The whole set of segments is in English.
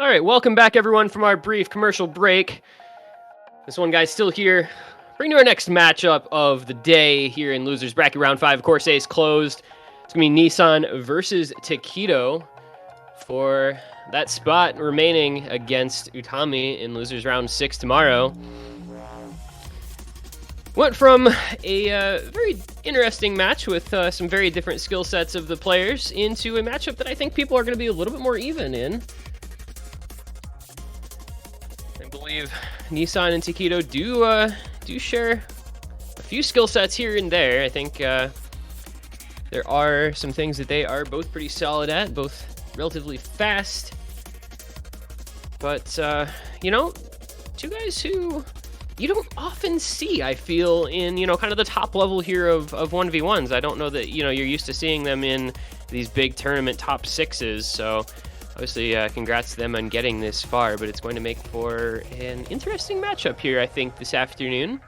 All right, welcome back, everyone, from our brief commercial break. This one guy's still here. Bring to our next matchup of the day here in Losers Bracket Round 5, Corsace Closed. It's going to be Nissan versus Tekkito for that spot remaining against Utami in Losers Round 6 tomorrow. Went from a very interesting match with some very different skill sets of the players into a matchup that I think people are going to be a little bit more even in. I believe Nissan and Tekkito do share a few skill sets here and there. I think there are some things that they are both pretty solid at, both relatively fast. But two guys who you don't often see, I feel, in kind of the top level here of 1v1s. I don't know that you're used to seeing them in these big tournament top sixes. So obviously, congrats to them on getting this far, but it's going to make for an interesting matchup here, I think, this afternoon.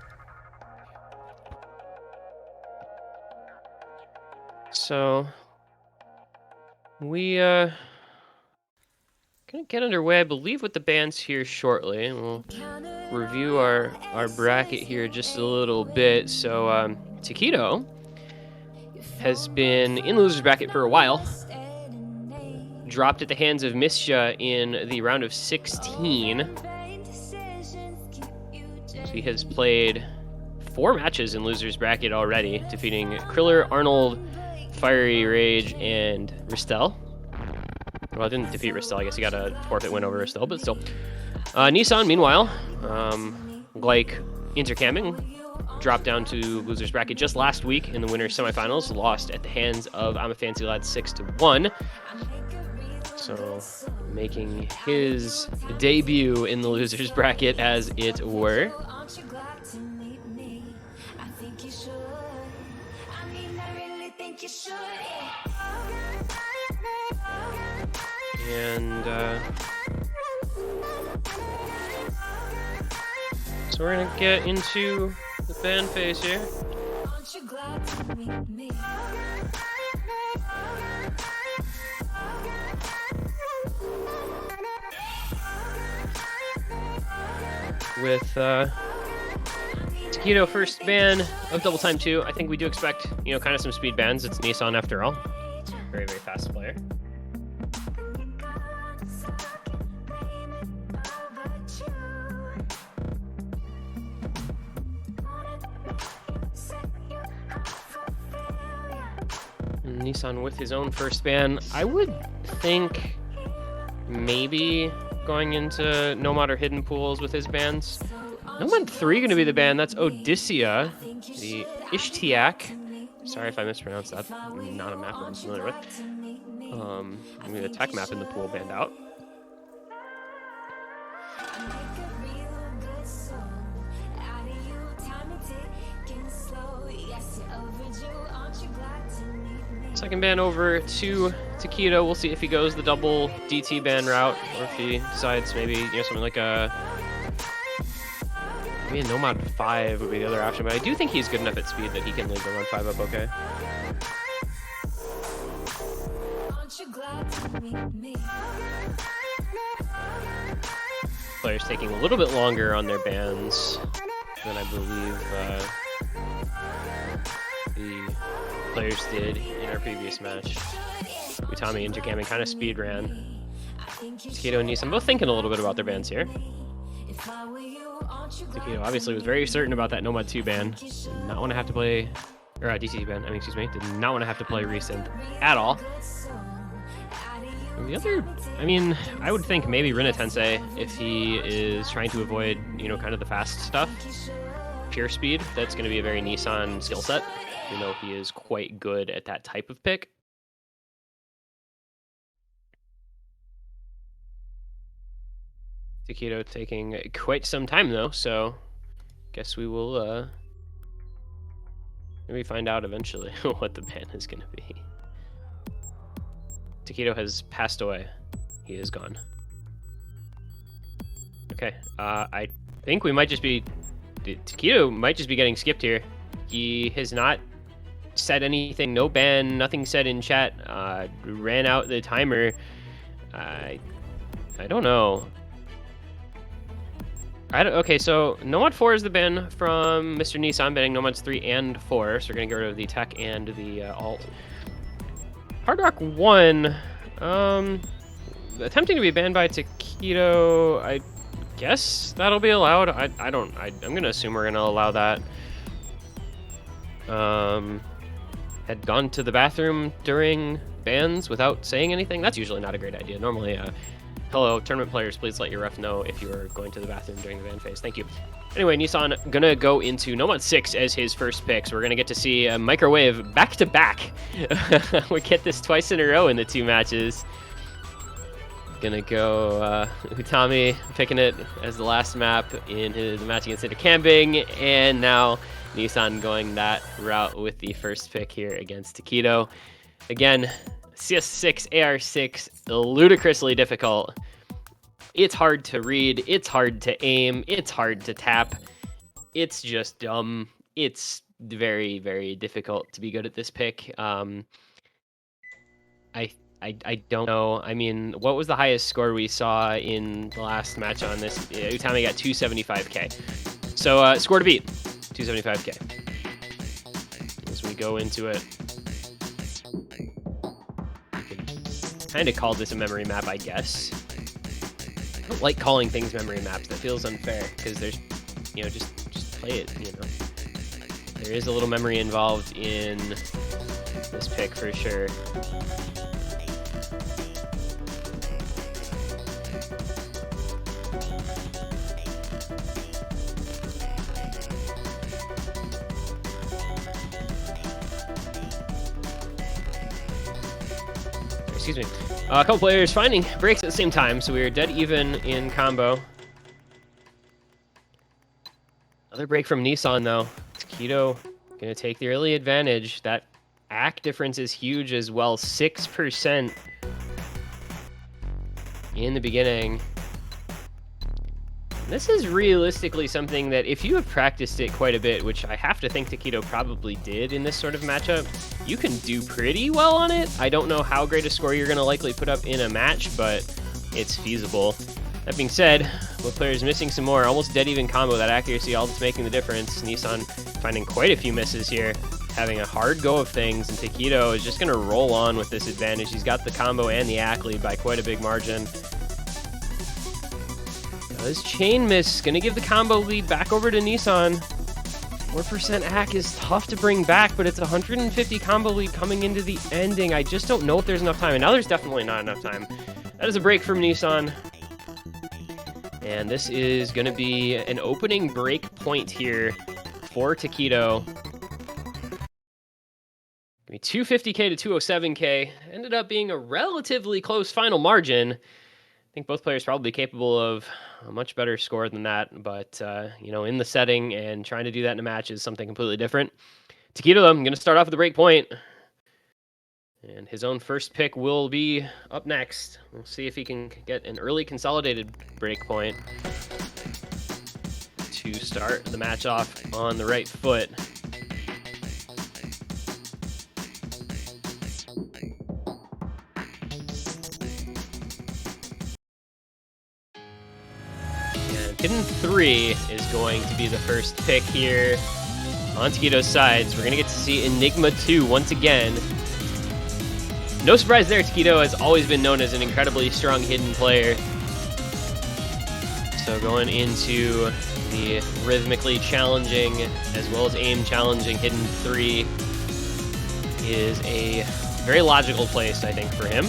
So we gonna get underway, I believe, with the bands here shortly, and we'll review our bracket here just a little bit. So Tekkito has been in the losers bracket for a while. Dropped at the hands of Misha in the round of 16. So he has played 4 matches in losers bracket already, defeating Kriller, Arnold, Fiery Rage, and Ristel. Well, I didn't defeat Ristel. I guess he got a forfeit win over Ristel, but still. Nissan, meanwhile, like Intercamming, dropped down to losers bracket just last week in the winners semifinals, lost at the hands of I'm a Fancy Lad 6-1. So making his debut in the losers bracket, as it were. And so we're gonna get into the band phase here. With Tekkito first ban of Double Time 2, I think we do expect, kind of some speed bans. It's Nissan after all. Very, very fast player. And Nissan with his own first ban. I would think maybe going into Nomad or Hidden Pools with his bans. Nomad 3 going to be the ban. That's Odyssea, the Ishtiak. Sorry if I mispronounced that. Not a map I'm familiar with. Maybe the tech map in the pool banned out. Second ban over to Tekkito. We'll see if he goes the double DT ban route, or if he decides maybe something like maybe a Nomad 5 would be the other option. But I do think he's good enough at speed that he can leave the run 5 up okay. Players taking a little bit longer on their bans than I believe the players did in our previous match. Utami and Intercamming kind of speed ran. Tekkito and Nissan both thinking a little bit about their bans here. Tekkito obviously was very certain about that Nomad 2 ban. Did not want to have to play, or DT ban, excuse me. Did not want to have to play Resynth at all. And the other, I would think maybe Rina Tensei, if he is trying to avoid, kind of the fast stuff. Pure speed, that's going to be a very Nissan skill set. He is quite good at that type of pick. Tekkito taking quite some time though, so guess we will maybe find out eventually what the ban is going to be. Tekkito has passed away. He is gone. Okay, I think we might just be... Tekkito might just be getting skipped here. He has not said anything, no ban, nothing said in chat, ran out the timer. I I don't know. Okay, so Nomad 4 is the ban from Mr. Nissan, banning Nomads 3 and 4, so we're going to get rid of the tech and the alt. Hard Rock 1, attempting to be banned by Tekkito, I guess that'll be allowed. I'm going to assume we're going to allow that. Had gone to the bathroom during bans without saying anything. That's usually not a great idea. Normally, hello, tournament players, please let your ref know if you are going to the bathroom during the ban phase. Thank you. Anyway, Nissan gonna go into Nomad 6 as his first pick, so we're gonna get to see a Microwave back-to-back. We get this twice in a row in the 2 matches. Gonna go Utami picking it as the last map in his match against Intercambing, and now Nissan going that route with the first pick here against Tekkito. Again, CS6, AR6, ludicrously difficult. It's hard to read, it's hard to aim, it's hard to tap. It's just dumb. It's very, very difficult to be good at this pick. I don't know. I mean, what was the highest score we saw in the last match on this? Utami got 275k. So score to beat, 275k. As we go into it. Kind of call this a memory map, I guess. I don't like calling things memory maps. That feels unfair because there's, you know, just play it. You know, there is a little memory involved in this pick for sure. Excuse me. A couple players finding breaks at the same time, so we are dead even in combo. Another break from Nissan, though. Tekkito gonna take the early advantage. That AC difference is huge as well, 6% in the beginning. This is realistically something that if you have practiced it quite a bit, which I have to think Tekkito probably did in this sort of matchup, you can do pretty well on it. I don't know how great a score you're going to likely put up in a match, but it's feasible. That being said, both players missing some more. Almost dead even combo. That accuracy all that's making the difference. Nissan finding quite a few misses here, having a hard go of things, and Tekkito is just going to roll on with this advantage. He's got the combo and the AC lead by quite a big margin. This chain miss gonna give the combo lead back over to Nissan. 4% AC is tough to bring back, but it's 150 combo lead coming into the ending. I just don't know if there's enough time, and now there's definitely not enough time. That is a break from Nissan. And this is gonna be an opening break point here for Tekkito. Gonna be 250k to 207k. Ended up being a relatively close final margin. I think both players probably capable of a much better score than that, but you know, in the setting and trying to do that in a match is something completely different. Tekkito, though, I'm going to start off with the break point, and his own first pick will be up next. We'll see if he can get an early consolidated break point to start the match off on the right foot. Hidden 3 is going to be the first pick here on Tekkito's sides. We're going to get to see Enigma 2 once again. No surprise there, Tekkito has always been known as an incredibly strong hidden player. So going into the rhythmically challenging as well as aim challenging Hidden 3 is a very logical place, I think, for him.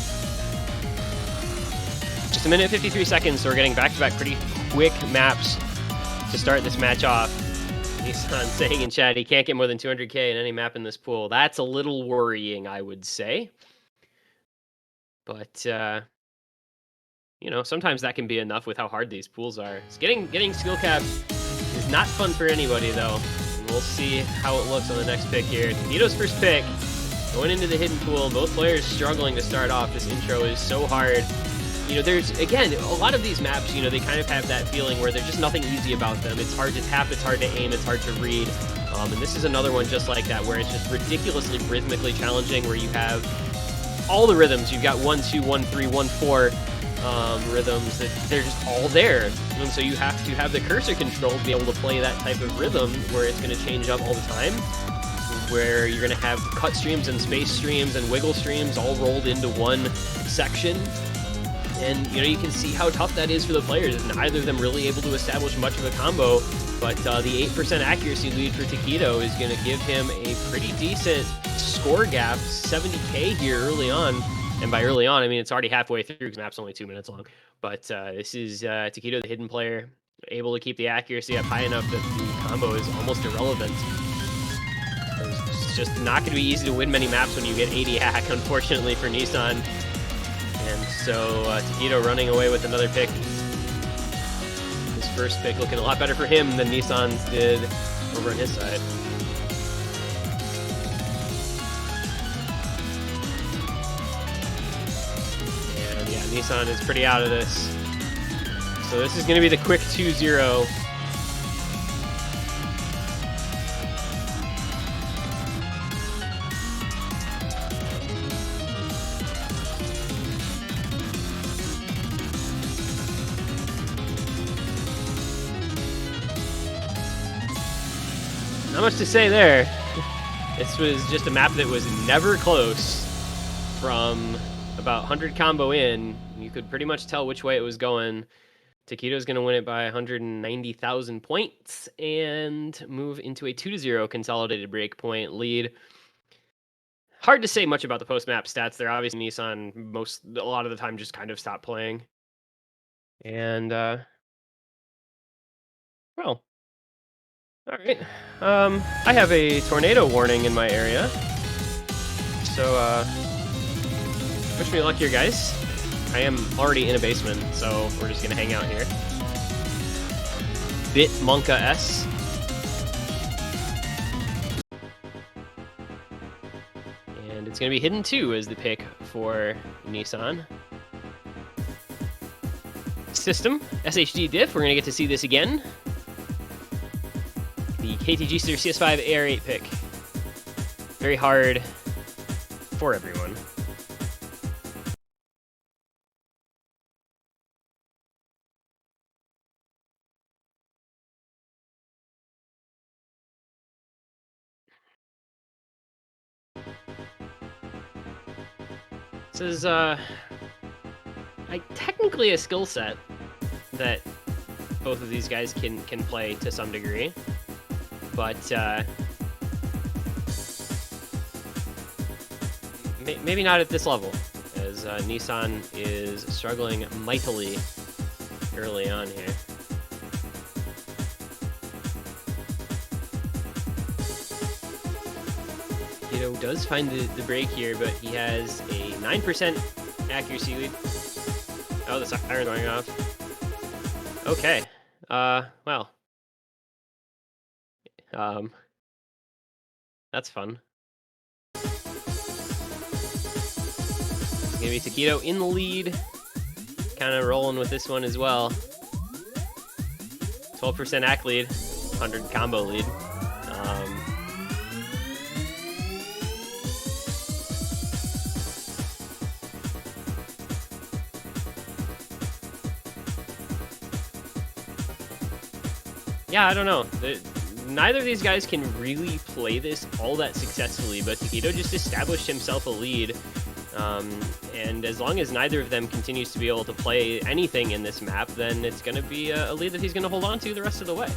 Just a minute 53 seconds, so we're getting back-to-back pretty quick maps to start this match off. Nissan saying in chat he can't get more than 200k in any map in this pool. That's a little worrying, I would say. But, you know, sometimes that can be enough with how hard these pools are. It's getting skill cap is not fun for anybody, though. And we'll see how it looks on the next pick here. Tekkito's first pick, going into the hidden pool. Both players struggling to start off. This intro is so hard. You know, there's, again, a lot of these maps, you know, they kind of have that feeling where there's just nothing easy about them. It's hard to tap, it's hard to aim, it's hard to read. And this is another one just like that, where it's just ridiculously rhythmically challenging, where you have all the rhythms. You've got 1, 2, 1, 3, 1, 4, rhythms that they're just all there. And so you have to have the cursor control to be able to play that type of rhythm where it's going to change up all the time, where you're going to have cut streams and space streams and wiggle streams all rolled into one section. And, you know, you can see how tough that is for the players. Neither of them really able to establish much of a combo, but the 8% accuracy lead for Tekkito is going to give him a pretty decent score gap, 70k here early on. And by early on, I mean, it's already halfway through because the map's only 2 minutes long. But this is Tekkito, the hidden player, able to keep the accuracy up high enough that the combo is almost irrelevant. It's just not going to be easy to win many maps when you get 80 hack, unfortunately, for Nissan. And so Tekkito running away with another pick. His first pick looking a lot better for him than Nissan's did over on his side. And yeah, Nissan is pretty out of this. So this is going to be the quick 2-0. Not much to say there. This was just a map that was never close. From about 100 combo in, you could pretty much tell which way it was going. Tekkito's going to win it by 190,000 points and move into a 2-0 consolidated breakpoint lead. Hard to say much about the post-map stats there. Obviously, Nissan a lot of the time just kind of stopped playing. And, well... All right, I have a tornado warning in my area, so wish me luck here, guys. I am already in a basement, so we're just gonna hang out here. Bitmonka S. And it's gonna be Hidden 2 as the pick for Nissan. System, SHD diff, we're gonna get to see this again. The KTG Series CS5 AR8 pick. Very hard for everyone. This is technically a skill set that both of these guys can play to some degree. But maybe not at this level, as Nissan is struggling mightily early on here. Tekkito does find the break here, but he has a 9% accuracy lead. Oh, the siren's going off. Okay. Well. That's fun. It's gonna be Tekkito in the lead. Kind of rolling with this one as well. 12% AC lead, 100 combo lead. Yeah, I don't know. Neither of these guys can really play this all that successfully, but Tekkito just established himself a lead. And as long as neither of them continues to be able to play anything in this map, then it's going to be a lead that he's going to hold on to the rest of the way.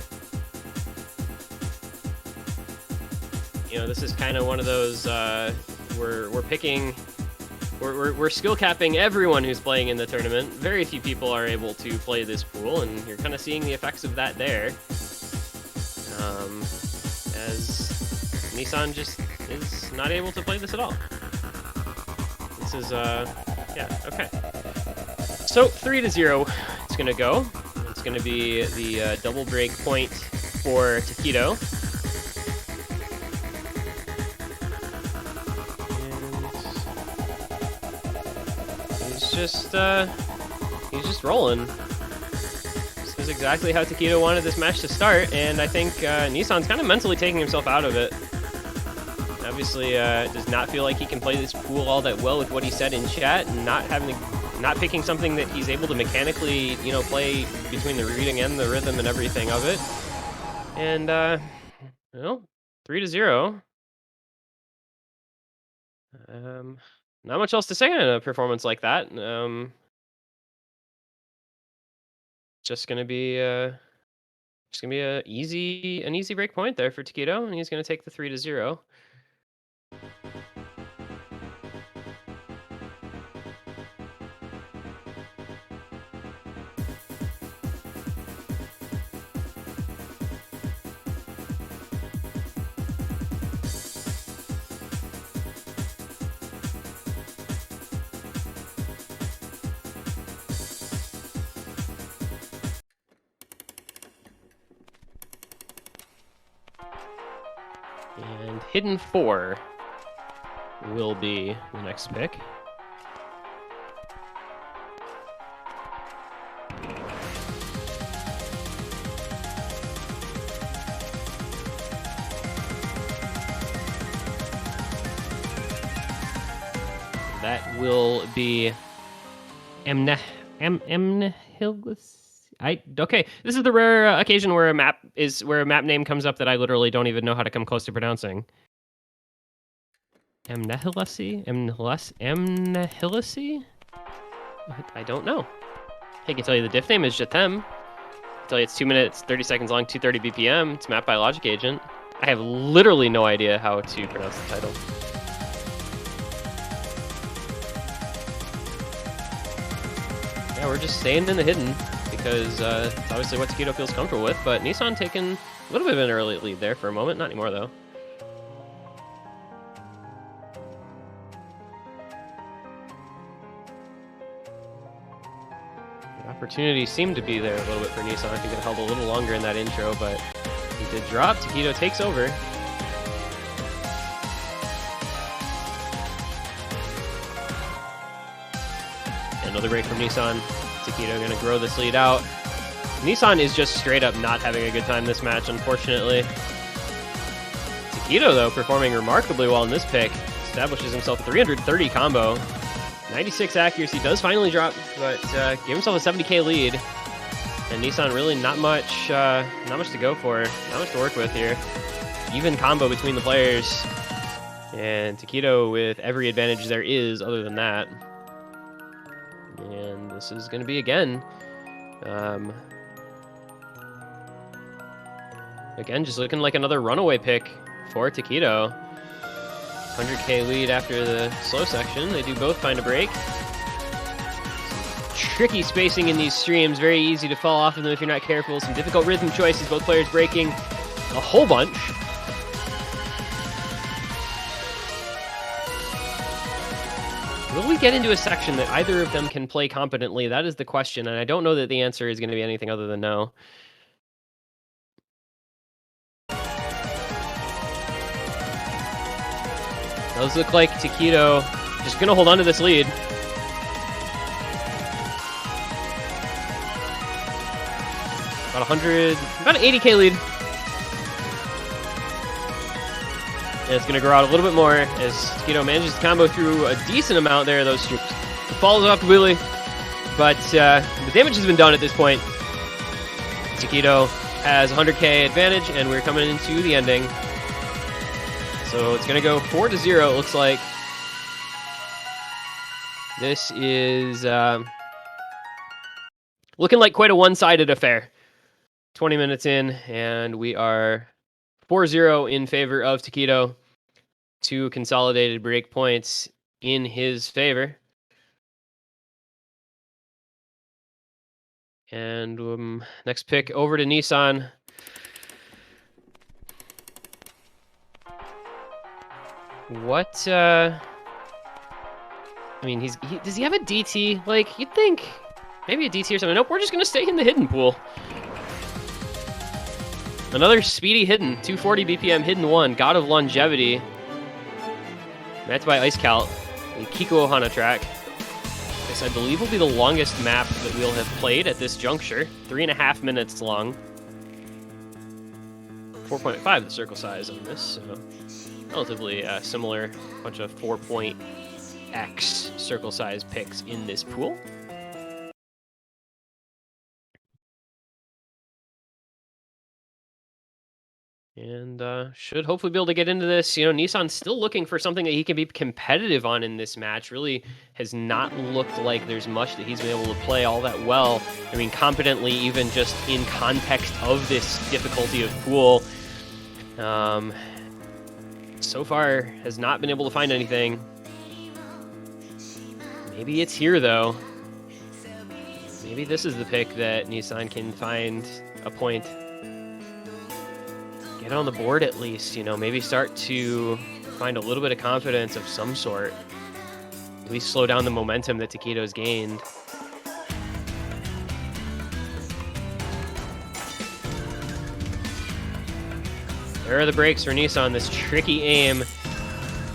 You know, this is kind of one of those, we're skill capping everyone who's playing in the tournament. Very few people are able to play this pool, and you're kind of seeing the effects of that there. As Nissan just is not able to play this at all. This is, yeah, okay. So 3-0, it's gonna go. It's gonna be the double break point for Tekkito. And he's just rolling. This is exactly how Tekkito wanted this match to start, and I think Nissan's kind of mentally taking himself out of it. Obviously, does not feel like he can play this pool all that well with what he said in chat, and not having the not picking something that he's able to mechanically, you know, play between the reading and the rhythm and everything of it. And, well, 3-0. Not much else to say in a performance like that. Just gonna be an easy break point there for Tekkito, and he's gonna take the 3-0. And Hidden 4 will be the next pick. That will be Emnehilus. Okay. This is the rare occasion where a map name comes up that I literally don't even know how to come close to pronouncing. Emnehilasi? Emnehilasi? I don't know. I can tell you the diff name is Jatem. I tell you it's 2 minutes, 30 seconds long, 230 BPM. It's mapped by Logic Agent. I have literally no idea how to pronounce the title. Yeah, we're just staying in the hidden because it's obviously what Tekkito feels comfortable with, but Nissan taking a little bit of an early lead there for a moment. Not anymore, though. The opportunity seemed to be there a little bit for Nissan. I think it held a little longer in that intro, but he did drop. Tekkito takes over. Another break from Nissan. Tekkito going to grow this lead out. Nissan is just straight up not having a good time this match, unfortunately. Tekkito, though, performing remarkably well in this pick. Establishes himself 330 combo. 96 accuracy, does finally drop, but gave himself a 70k lead. And Nissan really not much to go for. Not much to work with here. Even combo between the players. And Tekkito with every advantage there is other than that. And this is going to be, again, just looking like another runaway pick for Tekkito. 100k lead after the slow section. They do both find a break. Tricky spacing in these streams. Very easy to fall off of them if you're not careful. Some difficult rhythm choices. Both players breaking a whole bunch. Will we get into a section that either of them can play competently? That is the question, and I don't know that the answer is going to be anything other than no. Does look like Tekkito just going to hold on to this lead. About an 80k lead. And it's going to grow out a little bit more as Tekkito manages to combo through a decent amount there. Those troops follows up completely, but the damage has been done at this point. Tekkito has 100k advantage, and we're coming into the ending. So it's going to go 4-0. It looks like this is looking like quite a one-sided affair. 20 minutes in, and we are 4-0 in favor of Tekkito. 2 consolidated break points in his favor. And next pick over to Nissan. What, I mean, does he have a DT? Like, you'd think maybe a DT or something. Nope, we're just going to stay in the hidden pool. Another speedy hidden, 240 BPM hidden 1, God of Longevity. That's by Ice Cal, a Kiko Ohana track. This, I believe, will be the longest map that we'll have played at this juncture. 3.5 minutes long. 4.5 the circle size on this, so relatively similar. Bunch of 4-point X circle size picks in this pool. And should hopefully be able to get into this. You know, Nissan's still looking for something that he can be competitive on in this match. Really has not looked like there's much that he's been able to play all that well. I mean, competently, even just in context of this difficulty of pool. So far, has not been able to find anything. Maybe it's here, though. Maybe this is the pick that Nissan can find a point. Get on the board at least, you know, maybe start to find a little bit of confidence of some sort. At least slow down the momentum that Tekkito's gained. There are the breaks for Nissan, this tricky aim,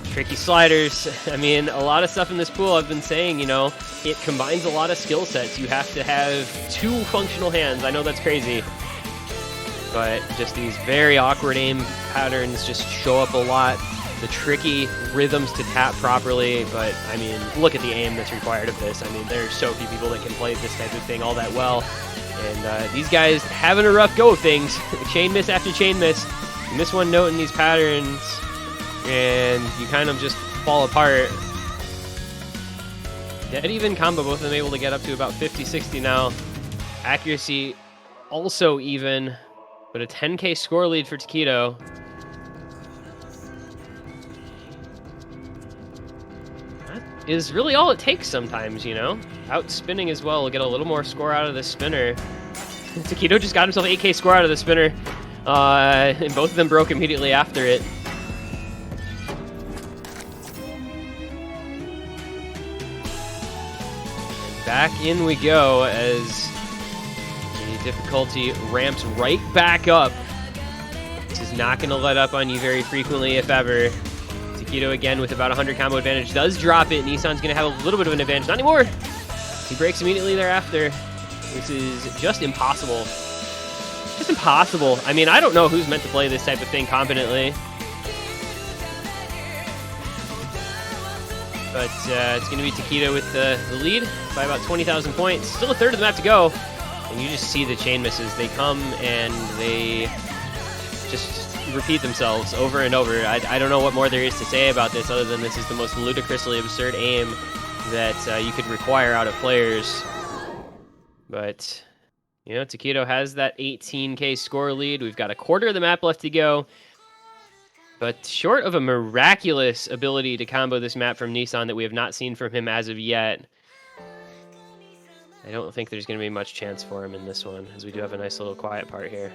tricky sliders. I mean, a lot of stuff in this pool I've been saying, you know, it combines a lot of skill sets. You have to have 2 functional hands. I know that's crazy. But just these very awkward aim patterns just show up a lot. The tricky rhythms to tap properly, but I mean, look at the aim that's required of this. I mean, there's so few people that can play this type of thing all that well. And these guys having a rough go of things. Chain miss after chain miss. You miss one note in these patterns, and you kind of just fall apart. Dead even combo, both of them able to get up to about 50-60 now. Accuracy also even. But a 10K score lead for Tekkito. That is really all it takes sometimes, you know? Out spinning as well will get a little more score out of the spinner. Tekkito just got himself 8K score out of the spinner. And both of them broke immediately after it. And back in we go as difficulty ramps right back up. This is not going to let up on you very frequently, if ever. Tekkito again with about 100 combo advantage does drop it. Nissan's going to have a little bit of an advantage. Not anymore. He breaks immediately thereafter. This is just impossible. Just impossible. I mean, I don't know who's meant to play this type of thing competently. But it's going to be Tekkito with the lead by about 20,000 points. Still a third of the map to go. And you just see the chain misses. They come and they just repeat themselves over and over. I don't know what more there is to say about this other than this is the most ludicrously absurd aim that you could require out of players. But, you know, Tekkito has that 18K score lead. We've got a quarter of the map left to go. But short of a miraculous ability to combo this map from Nissan that we have not seen from him as of yet, I don't think there's going to be much chance for him in this one, as we do have a nice little quiet part here.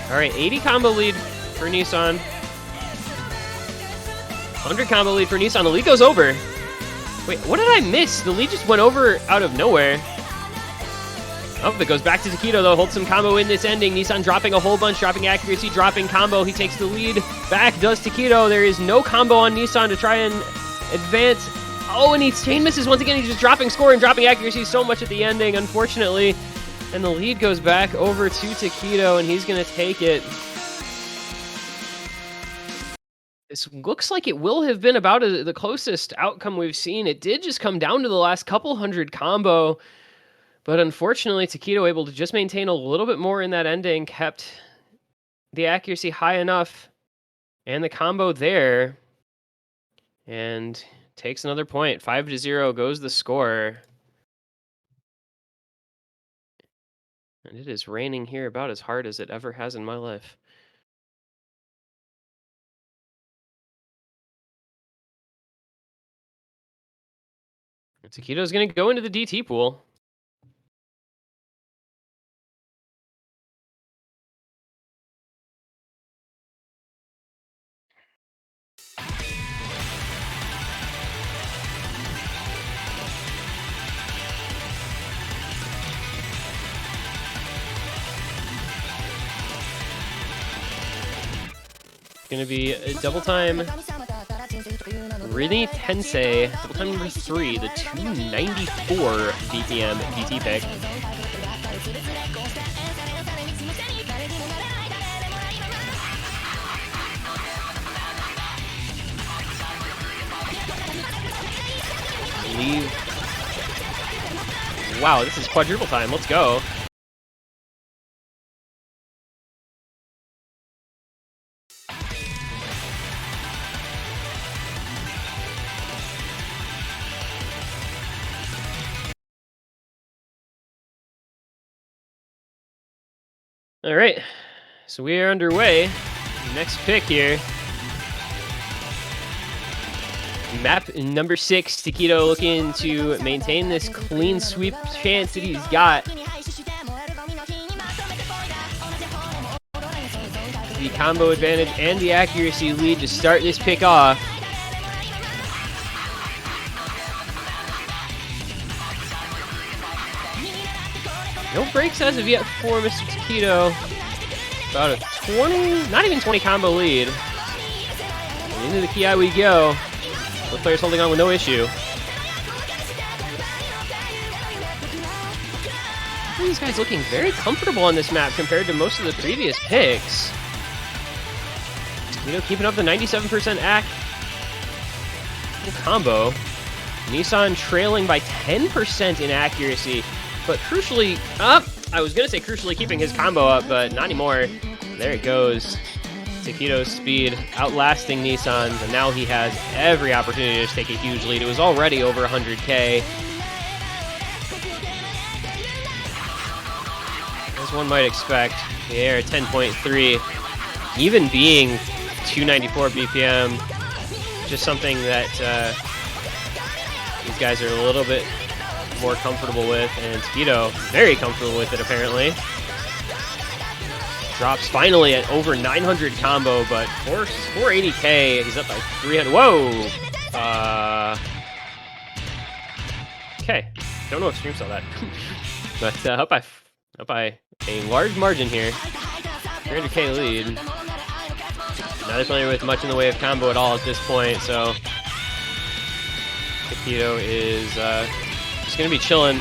All right, 80 combo lead for Nissan. 100 combo lead for Nissan. The lead goes over. Wait, what did I miss? The lead just went over out of nowhere. Oh, it goes back to Tekkito, though. Holds some combo in this ending. Nissan dropping a whole bunch, dropping accuracy, dropping combo. He takes the lead. Back does Tekkito. There is no combo on Nissan to try and advance. Oh, and he chain misses once again. He's just dropping score and dropping accuracy so much at the ending, unfortunately. And the lead goes back over to Tekkito, and he's going to take it. This looks like it will have been about the closest outcome we've seen. It did just come down to the last couple hundred combo. But unfortunately, Tekkito able to just maintain a little bit more in that ending, kept the accuracy high enough and the combo there, and takes another point. 5-0 goes the score. And it is raining here about as hard as it ever has in my life. Tekkito's going to go into the DT pool. Going to be a double time Rini Tensei, double time number 3, the 294 DPM DT pick. believe... Wow, this is quadruple time. Let's go. All right, so we are underway. Next pick here. Map number 6, Tekkito looking to maintain this clean sweep chance that he's got. The combo advantage and the accuracy lead to start this pick off. No breaks as of yet for Mr. Tekkito. About a 20, not even 20 combo lead. And into the Ki we go. Both players holding on with no issue. These guys looking very comfortable on this map compared to most of the previous picks. You know, keeping up the 97% AC. Combo. Nissan trailing by 10% in accuracy, but crucially up. I was gonna say crucially keeping his combo up, but not anymore. There it goes. Tekkito's speed outlasting Nissan's, and now he has every opportunity to just take a huge lead. It was already over 100K. As one might expect, the air 10.3, even being 294 BPM, just something that these guys are a little bit more comfortable with, and Tekkito very comfortable with it apparently. Drops finally at over 900 combo, but 480K. He's up by 300. Whoa! Okay. Don't know if stream saw that, but up by a large margin here. 300K lead. Not familiar with much in the way of combo at all at this point, so Tekkito is just gonna be chilling.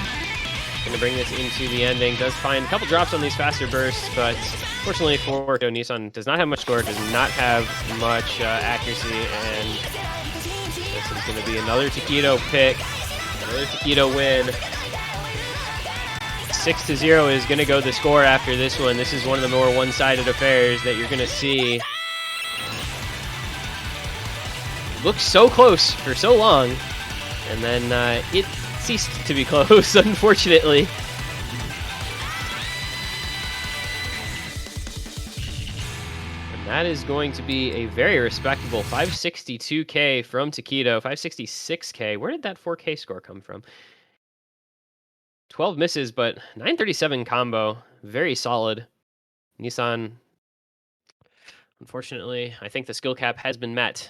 Gonna bring this into the ending. Does find a couple drops on these faster bursts, but fortunately for Nissan, does not have much score, does not have much accuracy, and this is gonna be another Tekkito pick, another Tekkito win. 6-0 is gonna go the score after this one. This is one of the more one-sided affairs that you're gonna see. Looks so close for so long, and then it ceased to be close, unfortunately. And that is going to be a very respectable 562K from Tekkito, 566K. Where did that 4K score come from? 12 misses, but 937 combo. Very solid. Nissan, unfortunately, I think the skill cap has been met.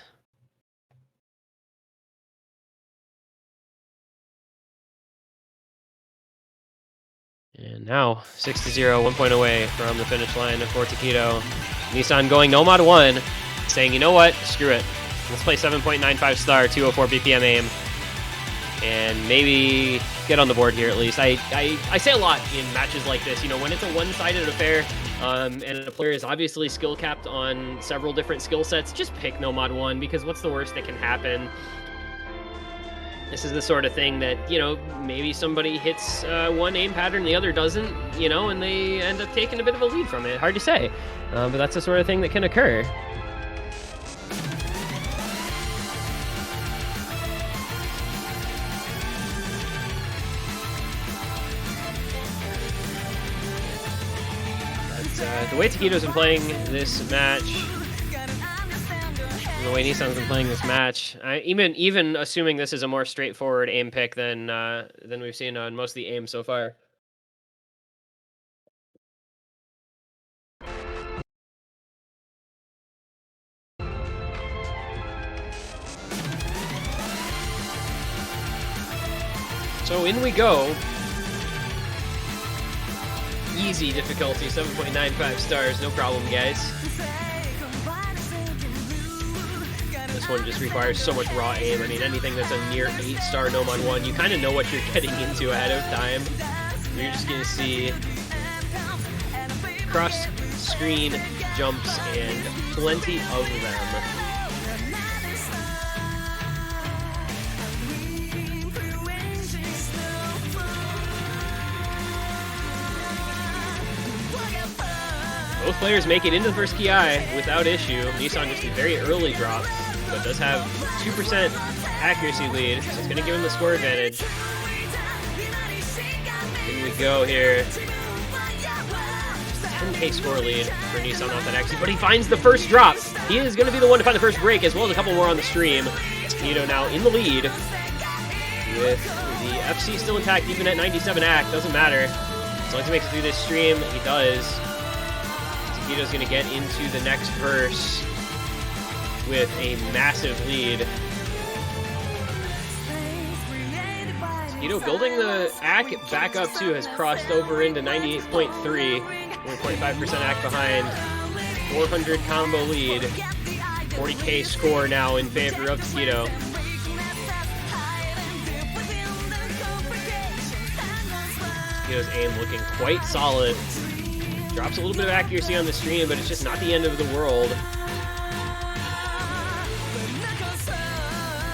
And now, 6-0, 1 point away from the finish line for Tekkito. Nissan going no mod 1, saying, you know what, screw it. Let's play 7.95 star, 204 BPM aim, and maybe get on the board here at least. I say a lot in matches like this, you know, when it's a one-sided affair, and a player is obviously skill capped on several different skill sets, just pick no mod 1, because what's the worst that can happen? This is the sort of thing that, you know, maybe somebody hits one aim pattern, the other doesn't, you know, and they end up taking a bit of a lead from it. Hard to say, but that's the sort of thing that can occur. But, the way Tekkito's been playing this match, the way Nissan's been playing this match, even assuming this is a more straightforward aim pick than we've seen on most of the aims so far. So in we go. Easy difficulty, 7.95 stars, no problem, guys. This one just requires so much raw aim. I mean, anything that's a near 8-star no mod 1, you kind of know what you're getting into ahead of time. You're just gonna see cross-screen jumps and plenty of them. players make it into the first Ki without issue. Nissan just a very early drop, but does have 2% accuracy lead, so it's going to give him the score advantage. In we go here. 10K score lead for Nissan off that accuracy, but he finds the first drop. He is going to be the one to find the first break, as well as a couple more on the stream. Tekkito now in the lead, with the FC still intact, even at 97 AC, doesn't matter. As long as he makes it through this stream, he does. Tekkito's going to get into the next verse with a massive lead. Tekkito building the AC back up too, has crossed over into 98.3, 1.5% AC behind, 400 combo lead, 40K score now in favor of Tekkito. Tekkito's aim looking quite solid. Drops a little bit of accuracy on the stream, but it's just not the end of the world.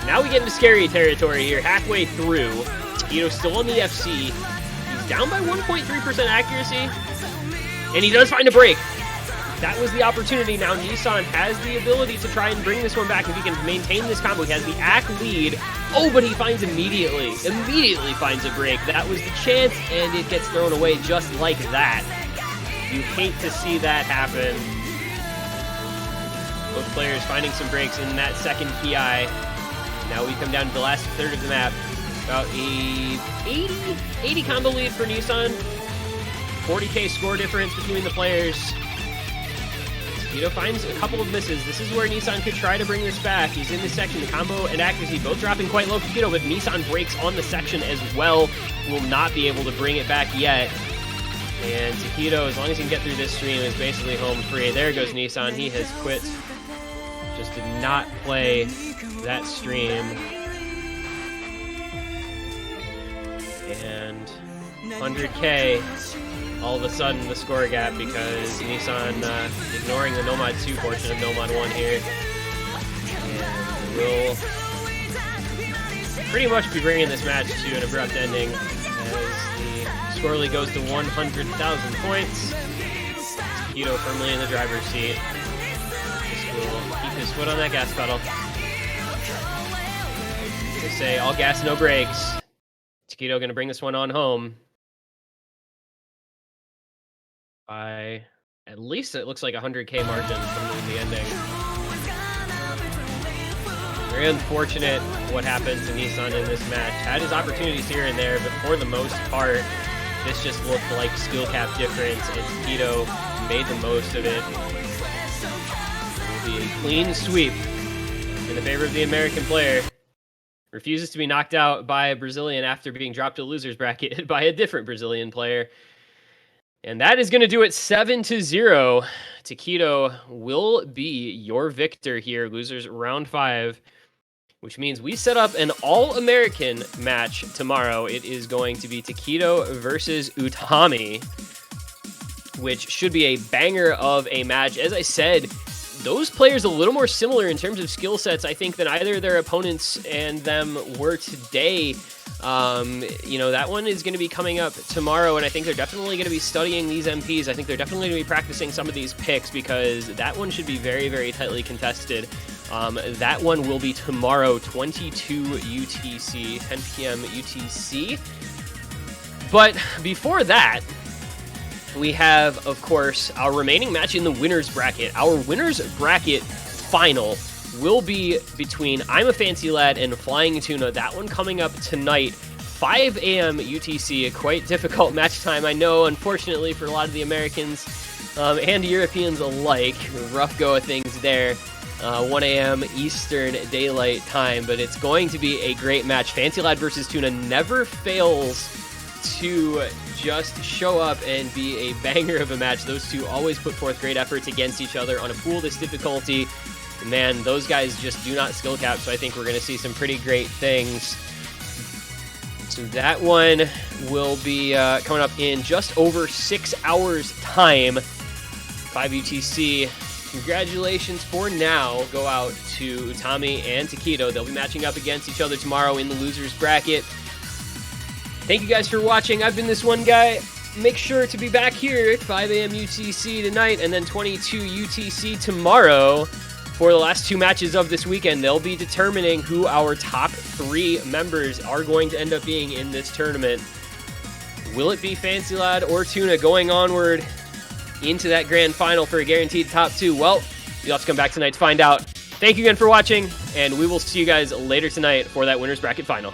Now we get into scary territory here, halfway through. Tekkito still on the FC. He's down by 1.3% accuracy, and he does find a break. That was the opportunity. Now Nissan has the ability to try and bring this one back if he can maintain this combo. He has the AC lead. Oh, but he finds immediately finds a break. That was the chance, and it gets thrown away just like that. You hate to see that happen. Both players finding some breaks in that second Ki. Now we come down to the last third of the map. About a 80 combo lead for Nissan. 40K score difference between the players. Tekkito finds a couple of misses. This is where Nissan could try to bring this back. He's in this section. The combo and accuracy both dropping quite low for Tekkito, but Nissan breaks on the section as well. Will not be able to bring it back yet. And Tekkito, as long as he can get through this stream, is basically home free. There goes Nissan. He has quit. Just did not play that stream. And 100K. All of a sudden, the score gap because Nissan ignoring the Nomad 2 portion of Nomad 1 here. And will pretty much be bringing this match to an abrupt ending as the score lead goes to 100,000 points. Tekkito firmly in the driver's seat. This will keep his foot on that gas pedal. They say all gas, no brakes. Tekkito going to bring this one on home. By at least it looks like 100K margin from the ending. Very unfortunate what happened to Nissan in this match. Had his opportunities here and there, but for the most part, this just looked like skill cap difference, and Tekkito made the most of it. It will be a clean sweep in the favor of the American player. Refuses to be knocked out by a Brazilian after being dropped to loser's bracket by a different Brazilian player. And that is going to do it 7-0. Tekkito will be your victor here, losers round 5, which means we set up an all-American match tomorrow. It is going to be Tekkito versus Utami, which should be a banger of a match. As I said, those players a little more similar in terms of skill sets, I think, than either their opponents and them were today. You know, that one is going to be coming up tomorrow, and I think they're definitely going to be studying these MPs. I think they're definitely going to be practicing some of these picks because that one should be very, very tightly contested. That one will be tomorrow, 22 UTC, 10 p.m. UTC. But before that, we have, of course, our remaining match in the winner's bracket. Our winner's bracket final will be between I'm a Fancy Lad and Flying Tuna. That one coming up tonight, 5 a.m. UTC. A quite difficult match time, I know, unfortunately, for a lot of the Americans and Europeans alike. Rough go of things there. 1 a.m. Eastern Daylight Time, but it's going to be a great match. Fancy Lad versus Tuna never fails to just show up and be a banger of a match. Those two always put forth great efforts against each other on a pool this difficulty. Man, those guys just do not skill cap, so I think we're going to see some pretty great things. So that one will be coming up in just over 6 hours' time. 5 UTC. Congratulations for now go out to Utami and Tekkito. They'll be matching up against each other tomorrow in the losers bracket. Thank you guys for watching. I've been this one guy. make sure to be back here at 5 a.m. UTC tonight and then 22 UTC tomorrow for the last 2 matches of this weekend. They'll be determining who our top 3 members are going to end up being in this tournament. Will it be Fancy Lad or Tuna going onward into that grand final for a guaranteed top 2? Well, you'll have to come back tonight to find out. Thank you again for watching, and we will see you guys later tonight for that winner's bracket final.